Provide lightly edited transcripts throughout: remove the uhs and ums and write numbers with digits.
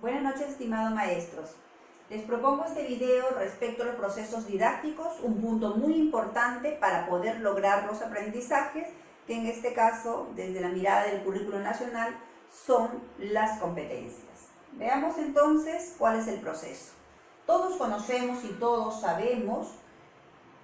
Buenas noches, estimados maestros. Les propongo este video respecto a los procesos didácticos, un punto muy importante para poder lograr los aprendizajes, que en este caso, desde la mirada del currículo nacional, son las competencias. Veamos entonces cuál es el proceso. Todos conocemos y todos sabemos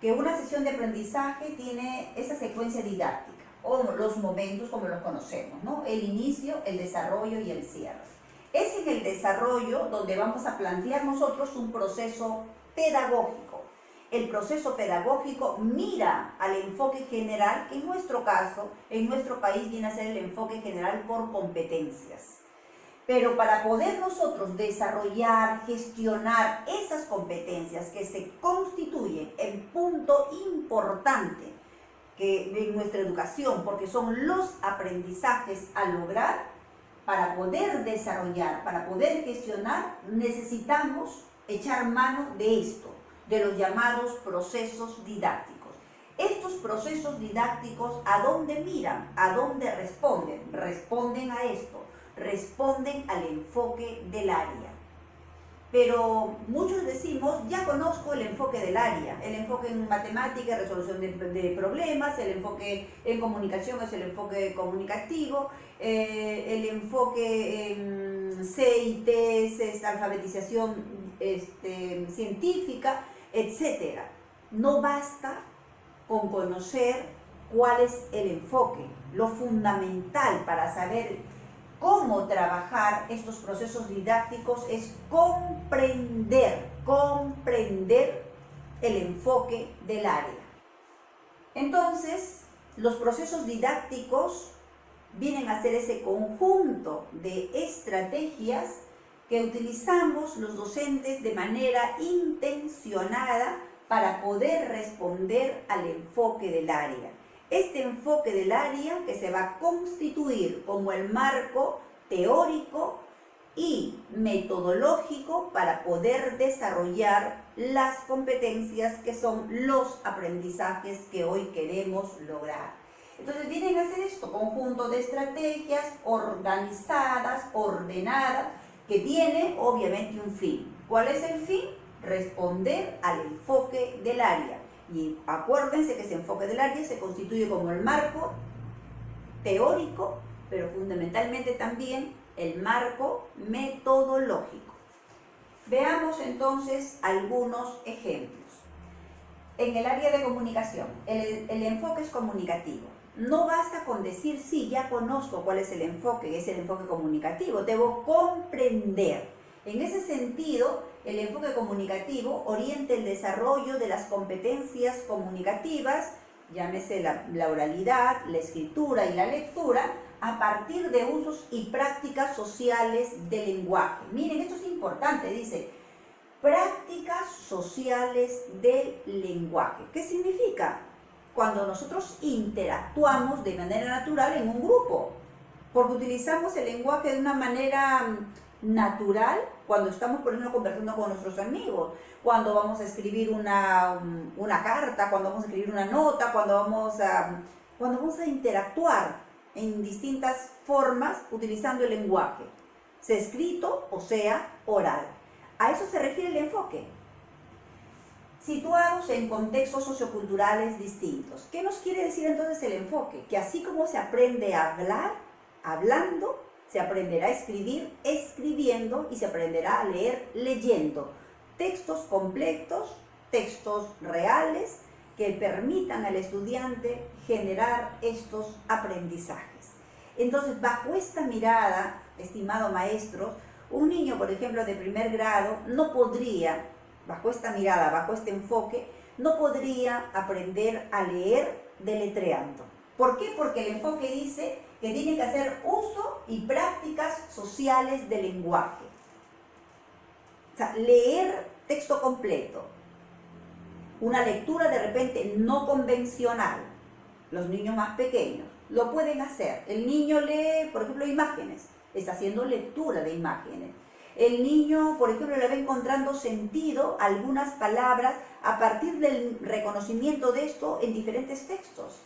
que una sesión de aprendizaje tiene esa secuencia didáctica, o los momentos como los conocemos, ¿no? El inicio, el desarrollo y el cierre. Es en el desarrollo donde vamos a plantear nosotros un proceso pedagógico. El proceso pedagógico mira al enfoque general, que en nuestro caso, en nuestro país viene a ser el enfoque general por competencias. Pero para poder nosotros desarrollar, gestionar esas competencias que se constituyen en punto importante en nuestra educación, porque son los aprendizajes a lograr, para poder desarrollar, para poder gestionar, necesitamos echar mano de esto, de los llamados procesos didácticos. Estos procesos didácticos, ¿a dónde miran? ¿A dónde responden? Responden a esto, responden al enfoque del área. Pero muchos decimos, ya conozco el enfoque del área, el enfoque en matemática, resolución de problemas, el enfoque en comunicación es el enfoque comunicativo, el enfoque en CIT es alfabetización científica, etc. No basta con conocer cuál es el enfoque, lo fundamental para saber cómo trabajar estos procesos didácticos es comprender el enfoque del área. Entonces, los procesos didácticos vienen a ser ese conjunto de estrategias que utilizamos los docentes de manera intencionada para poder responder al enfoque del área. Este enfoque del área que se va a constituir como el marco teórico y metodológico para poder desarrollar las competencias que son los aprendizajes que hoy queremos lograr. Entonces vienen a hacer esto, conjunto de estrategias organizadas, ordenadas, que tiene obviamente un fin. ¿Cuál es el fin? Responder al enfoque del área. Y acuérdense que ese enfoque del área se constituye como el marco teórico, pero fundamentalmente también el marco metodológico. Veamos entonces algunos ejemplos. En el área de comunicación, el enfoque es comunicativo. No basta con decir, sí, ya conozco cuál es el enfoque comunicativo, debo comprender. En ese sentido, el enfoque comunicativo orienta el desarrollo de las competencias comunicativas, llámese la oralidad, la escritura y la lectura, a partir de usos y prácticas sociales del lenguaje. Miren, esto es importante, dice, prácticas sociales del lenguaje. ¿Qué significa? Cuando nosotros interactuamos de manera natural en un grupo, porque utilizamos el lenguaje de una manera natural cuando estamos, por ejemplo, conversando con nuestros amigos, cuando vamos a escribir una carta, cuando vamos a escribir una nota, cuando vamos a interactuar en distintas formas utilizando el lenguaje, sea escrito o sea oral. A eso se refiere el enfoque. Situados en contextos socioculturales distintos. ¿Qué nos quiere decir entonces el enfoque? Que así como se aprende a hablar, hablando, se aprenderá a escribir escribiendo y se aprenderá a leer leyendo. Textos completos, textos reales que permitan al estudiante generar estos aprendizajes. Entonces, bajo esta mirada, estimado maestro, un niño, por ejemplo, de primer grado no podría, bajo esta mirada, bajo este enfoque, no podría aprender a leer deletreando. ¿Por qué? Porque el enfoque dice que tiene que hacer uso y prácticas sociales del lenguaje. O sea, leer texto completo. Una lectura de repente no convencional. Los niños más pequeños lo pueden hacer. El niño lee, por ejemplo, imágenes. Está haciendo lectura de imágenes. El niño, por ejemplo, le va encontrando sentido a algunas palabras a partir del reconocimiento de esto en diferentes textos.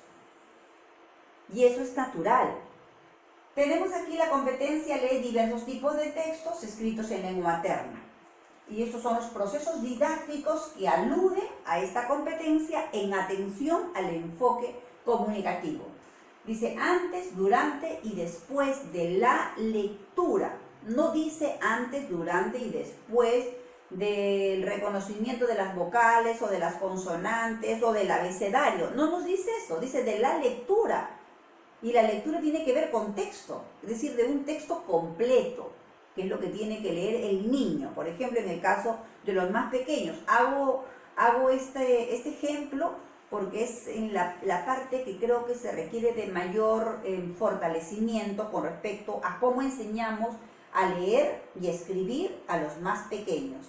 Y eso es natural. Tenemos aquí la competencia lee diversos tipos de textos escritos en lengua materna. Y estos son los procesos didácticos que aluden a esta competencia en atención al enfoque comunicativo. Dice antes, durante y después de la lectura. No dice antes, durante y después del reconocimiento de las vocales o de las consonantes o del abecedario. No nos dice eso, dice de la lectura. Y la lectura tiene que ver con texto, es decir, de un texto completo, que es lo que tiene que leer el niño. Por ejemplo, en el caso de los más pequeños, hago este ejemplo porque es en la parte que creo que se requiere de mayor fortalecimiento con respecto a cómo enseñamos a leer y escribir a los más pequeños.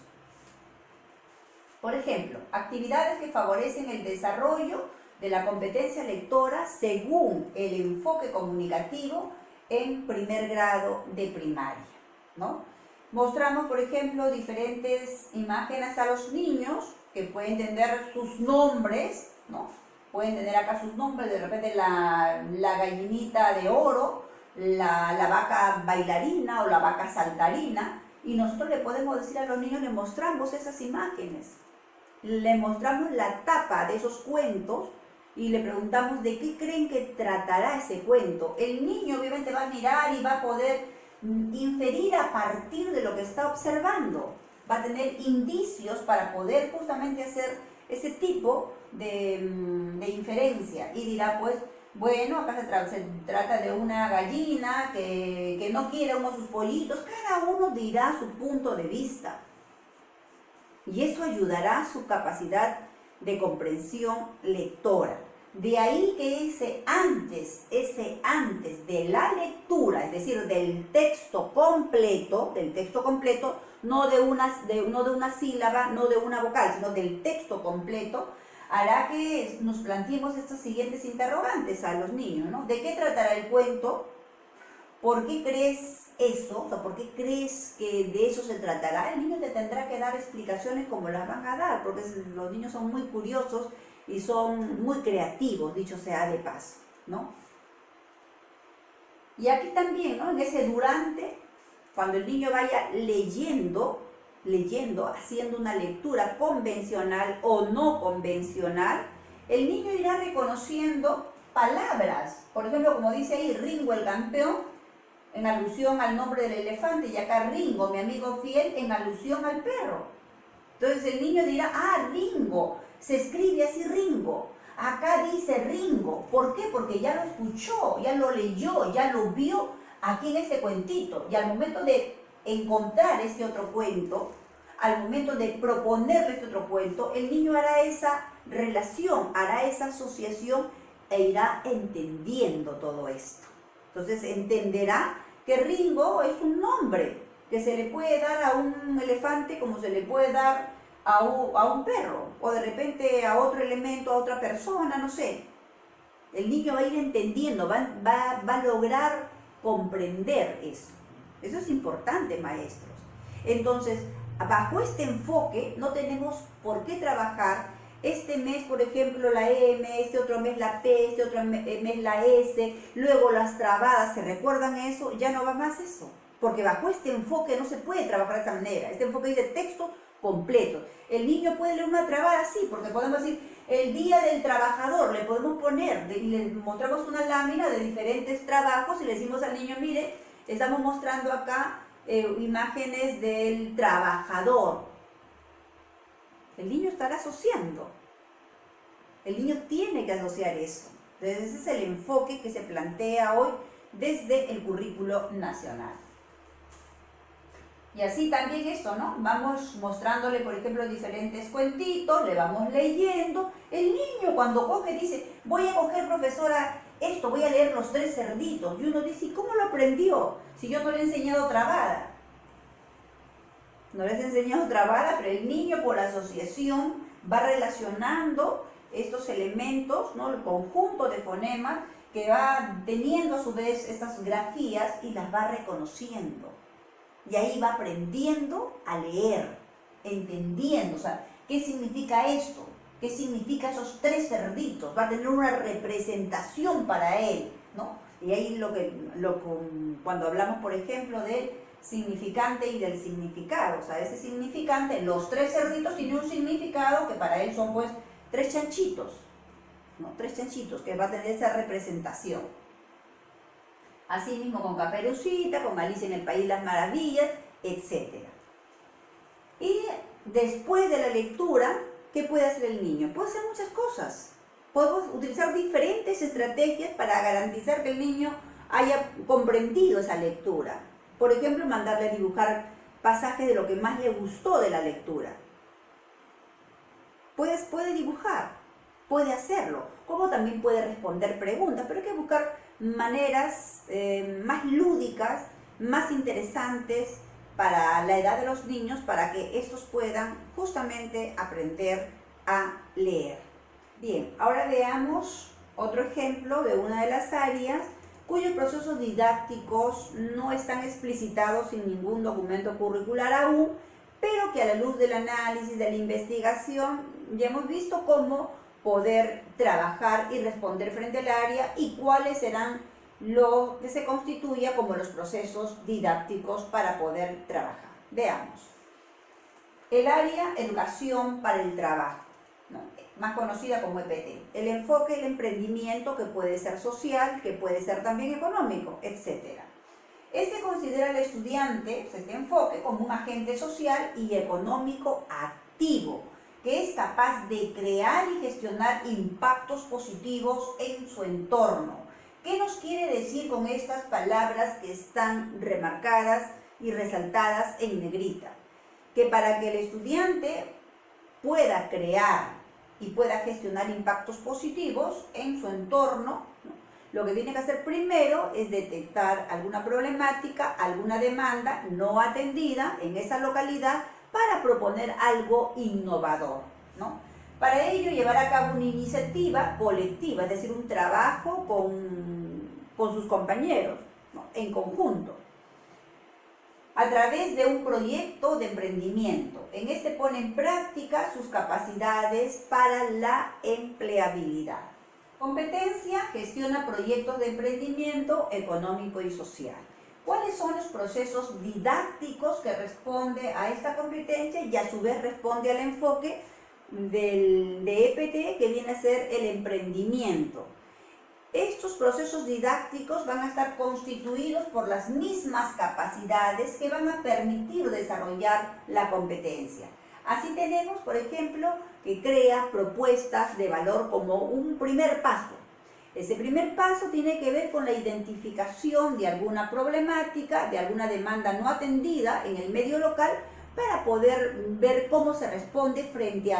Por ejemplo, actividades que favorecen el desarrollo de la competencia lectora según el enfoque comunicativo en primer grado de primaria, ¿no? Mostramos, por ejemplo, diferentes imágenes a los niños que pueden tener sus nombres, ¿no? Pueden tener acá sus nombres, de repente la gallinita de oro, la vaca bailarina o la vaca saltarina, y nosotros le podemos decir a los niños, le mostramos esas imágenes, le mostramos la tapa de esos cuentos y le preguntamos de qué creen que tratará ese cuento. El niño obviamente va a mirar y va a poder inferir a partir de lo que está observando. Va a tener indicios para poder justamente hacer ese tipo de inferencia. Y dirá, pues, bueno, acá se trata de una gallina que no quiere uno de sus pollitos. Cada uno dirá su punto de vista. Y eso ayudará a su capacidad de comprensión lectora. De ahí que ese antes de la lectura, es decir, del texto completo, no de una sílaba, no de una vocal, sino del texto completo, hará que nos planteemos estas siguientes interrogantes a los niños, ¿no? ¿De qué tratará el cuento? ¿Por qué crees eso? O sea, ¿por qué crees que de eso se tratará? El niño te tendrá que dar explicaciones como las van a dar, porque los niños son muy curiosos y son muy creativos, dicho sea de paso, ¿no? Y aquí también, ¿no? En ese durante, cuando el niño vaya leyendo, haciendo una lectura convencional o no convencional, el niño irá reconociendo palabras. Por ejemplo, como dice ahí, Ringo el campeón, en alusión al nombre del elefante, y acá Ringo, mi amigo fiel, en alusión al perro. Entonces el niño dirá, ah, Ringo, se escribe así Ringo, acá dice Ringo. ¿Por qué? Porque ya lo escuchó, ya lo leyó, ya lo vio aquí en ese cuentito. Y al momento de encontrar este otro cuento, al momento de proponerle este otro cuento, el niño hará esa relación, hará esa asociación e irá entendiendo todo esto. Entonces entenderá que Ringo es un nombre que se le puede dar a un elefante como se le puede dar a un perro, o de repente a otro elemento, a otra persona, no sé. El niño va a ir entendiendo, va a lograr comprender eso. Eso es importante, maestros. Entonces, bajo este enfoque no tenemos por qué trabajar este mes, por ejemplo, la M, este otro mes la P, este otro mes la S, luego las trabadas. ¿Se recuerdan eso? Ya no va más eso, porque bajo este enfoque no se puede trabajar de esta manera. Este enfoque dice texto completo. El niño puede leer una trabada, sí, porque podemos decir el día del trabajador, le podemos poner, y le mostramos una lámina de diferentes trabajos y le decimos al niño, mire, estamos mostrando acá imágenes del trabajador. El niño estará asociando. El niño tiene que asociar eso. Entonces ese es el enfoque que se plantea hoy desde el currículo nacional. Y así también esto, ¿no? Vamos mostrándole, por ejemplo, diferentes cuentitos, le vamos leyendo. El niño cuando coge dice, voy a coger, profesora, esto, voy a leer Los Tres Cerditos. Y uno dice, ¿y cómo lo aprendió? Si yo no le he enseñado trabada. No les he enseñado trabada, pero el niño por asociación va relacionando estos elementos, ¿no? El conjunto de fonemas que va teniendo a su vez estas grafías y las va reconociendo. Y ahí va aprendiendo a leer, entendiendo, o sea, ¿qué significa esto? ¿Qué significa esos tres cerditos? Va a tener una representación para él, ¿no? Y ahí cuando hablamos, por ejemplo, del significante y del significado, o sea, ese significante, los 3 cerditos tienen un significado que para él son pues 3 chanchitos, ¿no? 3 chanchitos, que va a tener esa representación. Así mismo con Caperucita, con Alicia en el País de las Maravillas, etc. Y después de la lectura, ¿qué puede hacer el niño? Puede hacer muchas cosas. Podemos utilizar diferentes estrategias para garantizar que el niño haya comprendido esa lectura. Por ejemplo, mandarle a dibujar pasajes de lo que más le gustó de la lectura. Puede dibujar, puede hacerlo, como también puede responder preguntas, pero hay que buscar maneras más lúdicas, más interesantes para la edad de los niños, para que estos puedan justamente aprender a leer. Bien, ahora veamos otro ejemplo de una de las áreas cuyos procesos didácticos no están explicitados en ningún documento curricular aún, pero que a la luz del análisis, de la investigación, ya hemos visto cómo poder trabajar y responder frente al área y cuáles serán lo que se constituya como los procesos didácticos para poder trabajar. Veamos. El área Educación para el Trabajo, ¿no? Más conocida como EPT. El enfoque, el emprendimiento, que puede ser social, que puede ser también económico, etc. Este considera al estudiante, este enfoque, como un agente social y económico activo, que es capaz de crear y gestionar impactos positivos en su entorno. ¿Qué nos quiere decir con estas palabras que están remarcadas y resaltadas en negrita? Que para que el estudiante pueda crear y pueda gestionar impactos positivos en su entorno, ¿no? Lo que tiene que hacer primero es detectar alguna problemática, alguna demanda no atendida en esa localidad para proponer algo innovador, ¿no? Para ello, llevar a cabo una iniciativa colectiva, es decir, un trabajo con sus compañeros, ¿no? En conjunto, a través de un proyecto de emprendimiento. En este pone en práctica sus capacidades para la empleabilidad. Competencia, gestiona proyectos de emprendimiento económico y social. ¿Cuáles son los procesos didácticos que responde a esta competencia y a su vez responde al enfoque de EPT, que viene a ser el emprendimiento? Estos procesos didácticos van a estar constituidos por las mismas capacidades que van a permitir desarrollar la competencia. Así tenemos, por ejemplo, que crea propuestas de valor como un primer paso. Ese primer paso tiene que ver con la identificación de alguna problemática, de alguna demanda no atendida en el medio local, para poder ver cómo se responde frente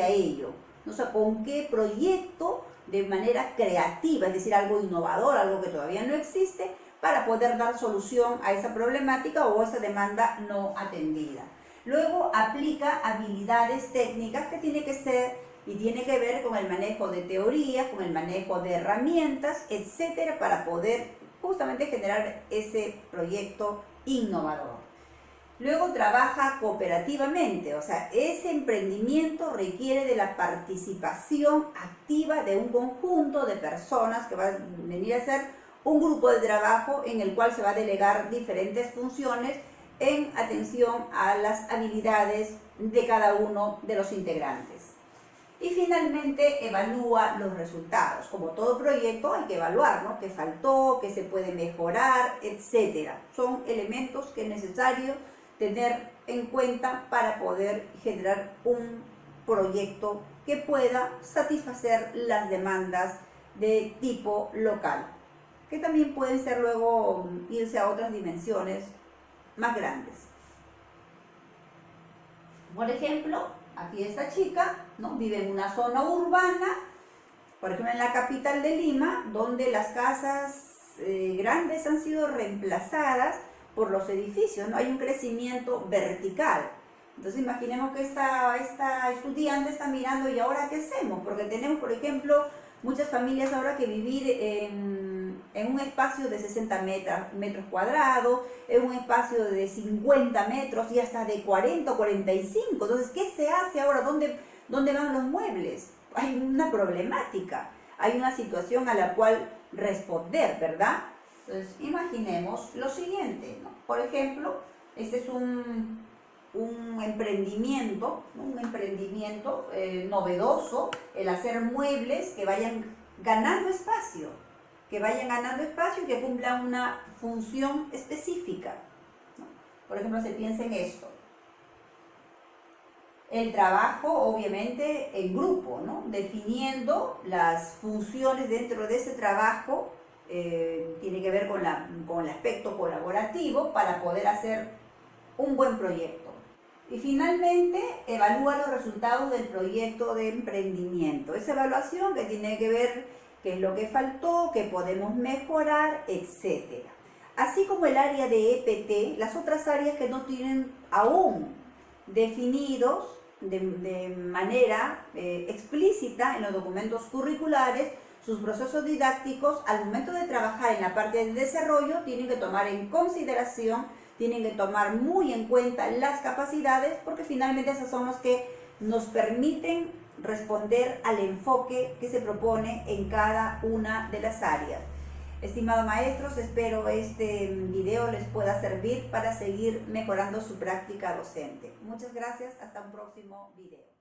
a ello. O sea, con qué proyecto de manera creativa, es decir, algo innovador, algo que todavía no existe, para poder dar solución a esa problemática o a esa demanda no atendida. Luego aplica habilidades técnicas que tiene que ser y tiene que ver con el manejo de teorías, con el manejo de herramientas, etcétera, para poder justamente generar ese proyecto innovador. Luego trabaja cooperativamente, o sea, ese emprendimiento requiere de la participación activa de un conjunto de personas que va a venir a ser un grupo de trabajo en el cual se va a delegar diferentes funciones en atención a las habilidades de cada uno de los integrantes. Y finalmente evalúa los resultados. Como todo proyecto hay que evaluar, ¿no? ¿Qué faltó? ¿Qué se puede mejorar? Etcétera. Son elementos que es necesario tener en cuenta para poder generar un proyecto que pueda satisfacer las demandas de tipo local, que también pueden ser luego irse a otras dimensiones más grandes. Por ejemplo, aquí esta chica, ¿no? Vive en una zona urbana, por ejemplo en la capital de Lima, donde las casas grandes han sido reemplazadas por los edificios, ¿no? Hay un crecimiento vertical. Entonces imaginemos que esta estudiante está mirando, ¿y ahora qué hacemos? Porque tenemos, por ejemplo, muchas familias ahora que vivir en un espacio de 60 metros cuadrados, en un espacio de 50 metros y hasta de 40 o 45. Entonces, ¿qué se hace ahora? ¿Dónde van los muebles? Hay una problemática, hay una situación a la cual responder, ¿verdad? Entonces, imaginemos lo siguiente, ¿no? Por ejemplo, este es un emprendimiento, ¿no? Un emprendimiento novedoso, el hacer muebles que vayan ganando espacio, que cumplan una función específica, ¿no? Por ejemplo, se piensa en esto. El trabajo, obviamente, en grupo, ¿no? Definiendo las funciones dentro de ese trabajo, tiene que ver con el aspecto colaborativo para poder hacer un buen proyecto. Y finalmente, evalúa los resultados del proyecto de emprendimiento. Esa evaluación que tiene que ver qué es lo que faltó, qué podemos mejorar, etc. Así como el área de EPT, las otras áreas que no tienen aún definidos de manera explícita en los documentos curriculares sus procesos didácticos, al momento de trabajar en la parte de desarrollo, tienen que tomar en consideración, tienen que tomar muy en cuenta las capacidades, porque finalmente esas son las que nos permiten responder al enfoque que se propone en cada una de las áreas. Estimados maestros, espero este video les pueda servir para seguir mejorando su práctica docente. Muchas gracias, hasta un próximo video.